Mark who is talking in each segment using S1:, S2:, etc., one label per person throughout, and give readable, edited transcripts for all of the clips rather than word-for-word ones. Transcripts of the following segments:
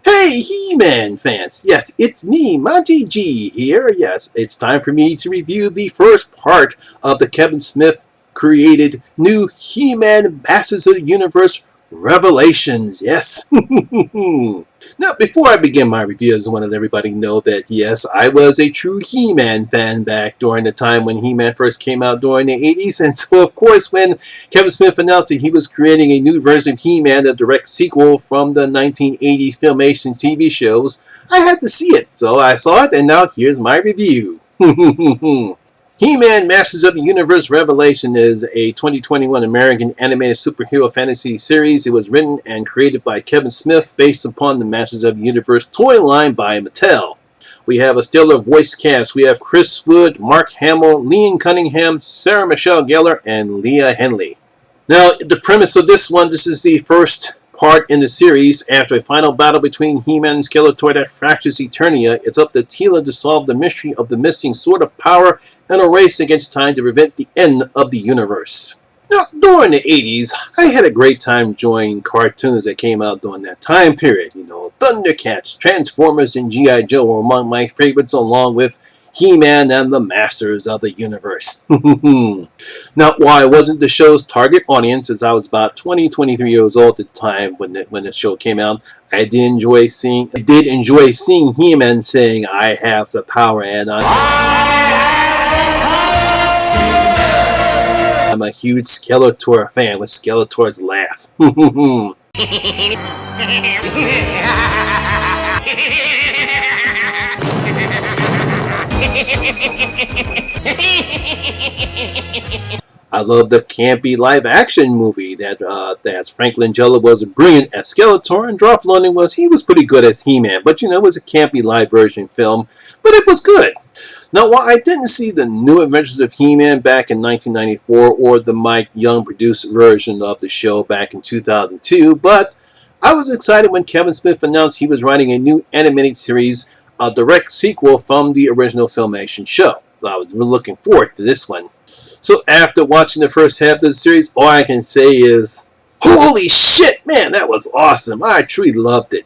S1: Hey, He-Man fans! Yes, it's me, Monty G here. Yes, it's time for me to review the first part of the Kevin Smith created new He-Man Masters of the Universe Revelations. Yes. Now, before I begin my review, I just want to let everybody know that, yes, I was a true He-Man fan back during the time when He-Man first came out during the 80s. And so, of course, when Kevin Smith announced that he was creating a new version of He-Man, a direct sequel from the 1980s Filmation TV shows, I had to see it. So I saw it, and now here's my review. He-Man Masters of the Universe Revelation is a 2021 American animated superhero fantasy series. It was written and created by Kevin Smith based upon the Masters of the Universe toy line by Mattel. We have a stellar voice cast. We have Chris Wood, Mark Hamill, Liam Cunningham, Sarah Michelle Gellar, and Leah Henley. Now, the premise of this is the first part in the series. After a final battle between He-Man and Skeletor that fractures Eternia, it's up to Teela to solve the mystery of the missing Sword of Power in a race against time to prevent the end of the universe. Now, during the 80s, I had a great time enjoying cartoons that came out during that time period. You know, Thundercats, Transformers, and G.I. Joe were among my favorites, along with He-Man and the Masters of the Universe. Now, while I wasn't the show's target audience, as I was about 23 years old at the time when the show came out, I did enjoy seeing He-Man saying, "I have the power," and I'm a huge Skeletor fan with Skeletor's laugh. I love the campy live-action movie that Frank Langella was brilliant as Skeletor, and Dolph Lundgren was pretty good as He-Man. But you know, it was a campy live version film, but it was good. Now, while I didn't see the New Adventures of He-Man back in 1994 or the Mike Young produced version of the show back in 2002, but I was excited when Kevin Smith announced he was writing a new animated series, a direct sequel from the original Filmation show. I was really looking forward to this one. So after watching the first half of the series, all I can say is, holy shit, man, that was awesome. I truly loved it.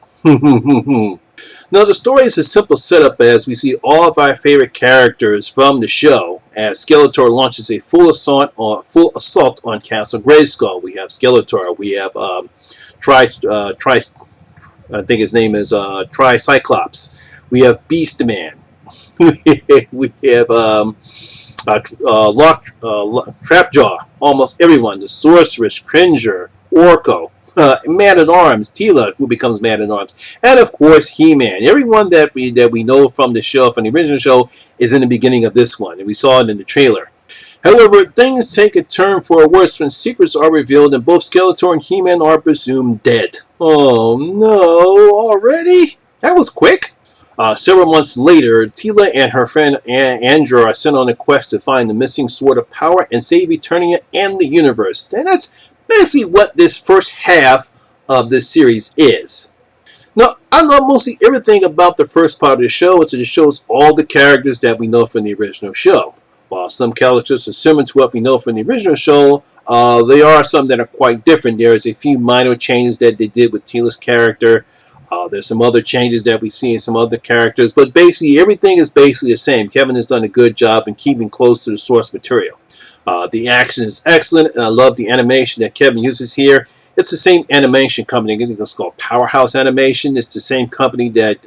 S1: Now, the story is a simple setup as we see all of our favorite characters from the show as Skeletor launches a full assault on Castle Grayskull. We have Skeletor. We have I think his name is Tri-Cyclops. We have Beast Man. We have Trapjaw, almost everyone, the Sorceress, Cringer, Orko, Man-at-Arms, Teela, who becomes Man-at-Arms, and of course He-Man. Everyone that we know from the show, from the original show, is in the beginning of this one, and we saw it in the trailer. However, things take a turn for the worse when secrets are revealed and both Skeletor and He-Man are presumed dead. Oh no, already? That was quick. Several months later, Teela and her friend Andrew are sent on a quest to find the missing Sword of Power and save Eternia and the universe. And that's basically what this first half of this series is. Now, I love mostly everything about the first part of the show. It shows all the characters that we know from the original show. While some characters are similar to what we know from the original show, there are some that are quite different. There is a few minor changes that they did with Teela's character. There's some other changes that we see in some other characters, but basically everything is basically the same. Kevin has done a good job in keeping close to the source material. The action is excellent, and I love the animation that Kevin uses here. It's the same animation company. I think it's called Powerhouse Animation. It's the same company that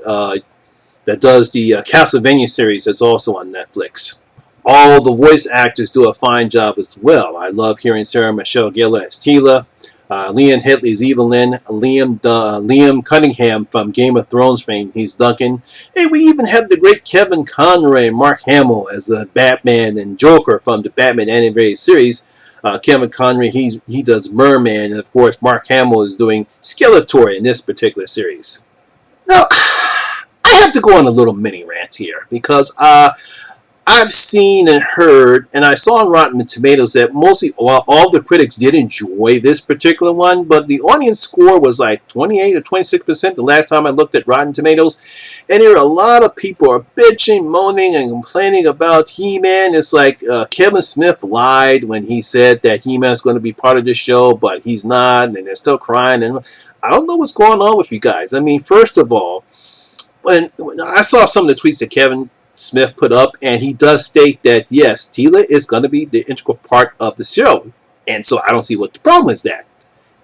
S1: does the Castlevania series that's also on Netflix. All the voice actors do a fine job as well. I love hearing Sarah Michelle Gellar as Teela. Leah Headley's Evelyn, Liam Cunningham from Game of Thrones fame, he's Duncan. Hey, we even have the great Kevin Conroy and Mark Hamill as Batman and Joker from the Batman animated series. Kevin Conroy, he does Merman, and of course Mark Hamill is doing Skeletor in this particular series. Now, I have to go on a little mini rant here because I've seen and heard, and I saw on Rotten Tomatoes that mostly all the critics did enjoy this particular one, but the audience score was like 28 or 26% the last time I looked at Rotten Tomatoes. And there are a lot of people are bitching, moaning, and complaining about He-Man. It's like Kevin Smith lied when he said that He-Man is going to be part of the show, but he's not, and they're still crying. And I don't know what's going on with you guys. I mean, first of all, when I saw some of the tweets that Kevin Smith put up, and he does state that yes, Tila is going to be the integral part of the show, and so I don't see what the problem is. That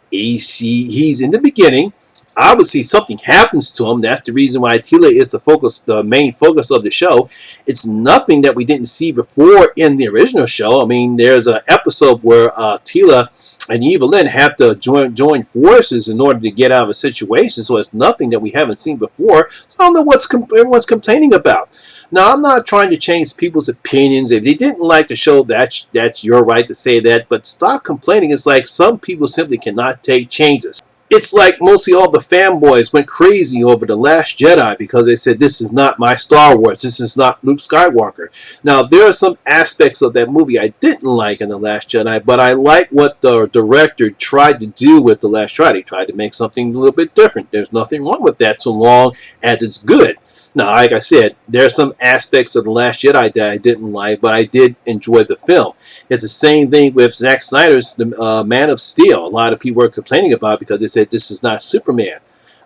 S1: he's in the beginning. Obviously, something happens to him. That's the reason why Tila is the main focus of the show. It's nothing that we didn't see before in the original show. I mean, there's an episode where Tila and Evelyn have to join forces in order to get out of a situation. So it's nothing that we haven't seen before. So I don't know what everyone's complaining about. Now, I'm not trying to change people's opinions. If they didn't like the show, that's your right to say that. But stop complaining. It's like some people simply cannot take changes. It's like mostly all the fanboys went crazy over The Last Jedi because they said, this is not my Star Wars. This is not Luke Skywalker. Now, there are some aspects of that movie I didn't like in The Last Jedi, but I like what the director tried to do with The Last Jedi. He tried to make something a little bit different. There's nothing wrong with that so long as it's good. Now, like I said, there are some aspects of The Last Jedi that I didn't like, but I did enjoy the film. It's the same thing with Zack Snyder's Man of Steel. A lot of people were complaining about it because they said this is not Superman.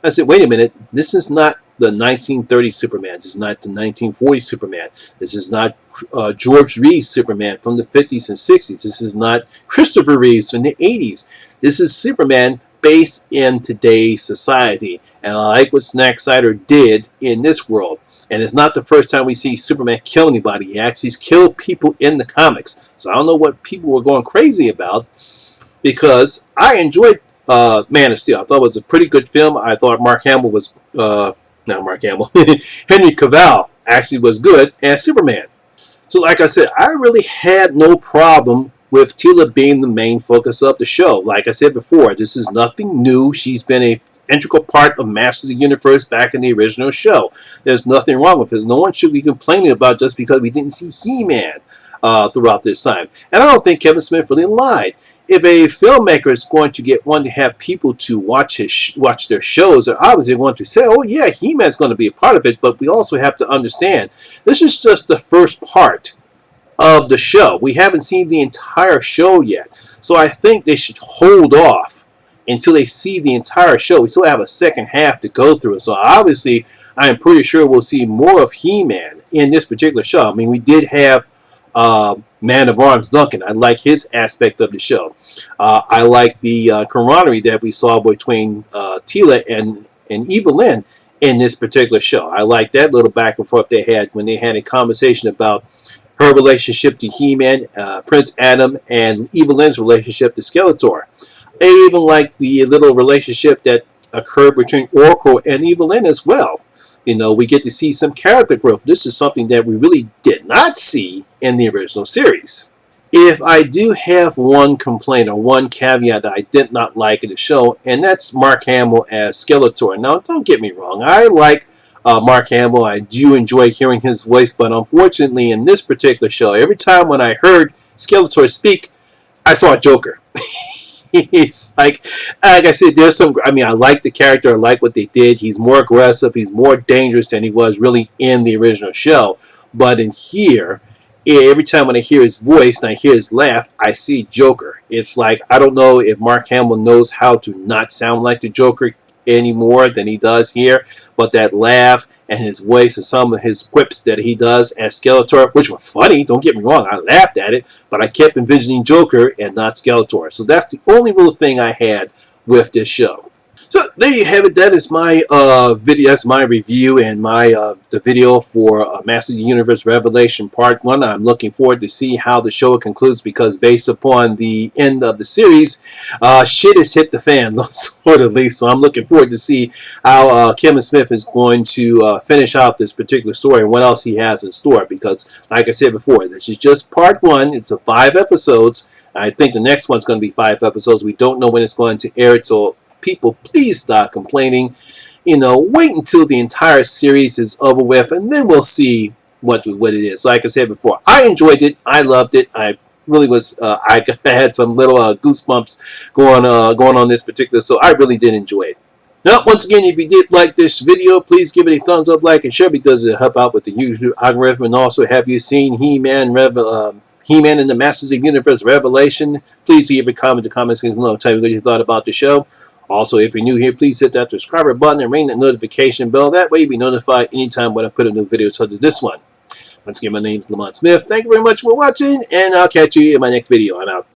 S1: I said, wait a minute, this is not the 1930s Superman. This is not the 1940s Superman. This is not George Reeves' Superman from the 50s and 60s. This is not Christopher Reeves from the 80s. This is Superman based in today's society. And I like what Zack Snyder did in this world. And it's not the first time we see Superman kill anybody. He actually killed people in the comics. So I don't know what people were going crazy about, because I enjoyed Man of Steel. I thought it was a pretty good film. I thought Mark Hamill was, not Mark Hamill, Henry Cavill actually was good as Superman. So like I said, I really had no problem with Tila being the main focus of the show. Like I said before, this is nothing new. She's been a integral part of Masters of the Universe back in the original show. There's nothing wrong with it. No one should be complaining about just because we didn't see He-Man throughout this time. And I don't think Kevin Smith really lied. If a filmmaker is going to want to have people to watch their shows, they're obviously going to say, oh yeah, He-Man's going to be a part of it, but we also have to understand, this is just the first part of the show. We haven't seen the entire show yet. So I think they should hold off until they see the entire show. We still have a second half to go through. So obviously, I am pretty sure we'll see more of He-Man in this particular show. I mean, we did have Man of Arms Duncan. I like his aspect of the show. I like the camaraderie that we saw between Tila and Evelyn in this particular show. I like that little back and forth they had when they had a conversation about her relationship to He-Man, Prince Adam, and Evelyn's relationship to Skeletor. I even like the little relationship that occurred between Oracle and Evelyn as well. You know, we get to see some character growth. This is something that we really did not see in the original series. If I do have one complaint or one caveat that I did not like in the show, and that's Mark Hamill as Skeletor. Now, don't get me wrong. I like Mark Hamill. I do enjoy hearing his voice, but unfortunately in this particular show, every time when I heard Skeletor speak, I saw Joker. It's like I said, there's some, I mean, I like the character, I like what they did. He's more aggressive, he's more dangerous than he was really in the original show. But in here, every time when I hear his voice and I hear his laugh, I see Joker. It's like, I don't know if Mark Hamill knows how to not sound like the Joker any more than he does here, but that laugh and his voice and some of his quips that he does as Skeletor, which were funny, don't get me wrong, I laughed at it, but I kept envisioning Joker and not Skeletor. So that's the only real thing I had with this show. So there you have it. That is my video. That's my review and my the video for Masters of the Universe Revelation Part 1. I'm looking forward to see how the show concludes, because based upon the end of the series, shit has hit the fan, sort of, at least. So I'm looking forward to see how Kevin Smith is going to finish out this particular story and what else he has in store. Because, like I said before, this is just Part 1. It's a 5 episodes. I think the next one's going to be 5 episodes. We don't know when it's going to air, so people, please stop complaining. You know, wait until the entire series is over with, and then we'll see what it is. Like I said before, I enjoyed it. I loved it. I really was. I had some little goosebumps going on this particular. So I really did enjoy it. Now, once again, if you did like this video, please give it a thumbs up, like, and share because it help out with the YouTube algorithm. And also, have you seen He-Man and the Masters of the Universe Revelation? Please leave a comment in the comments below. Tell me what you thought about the show. Also, if you're new here, please hit that subscriber button and ring that notification bell. That way, you'll be notified anytime when I put a new video such as this one. Once again, my name is Lamont Smith. Thank you very much for watching, and I'll catch you in my next video. I'm out.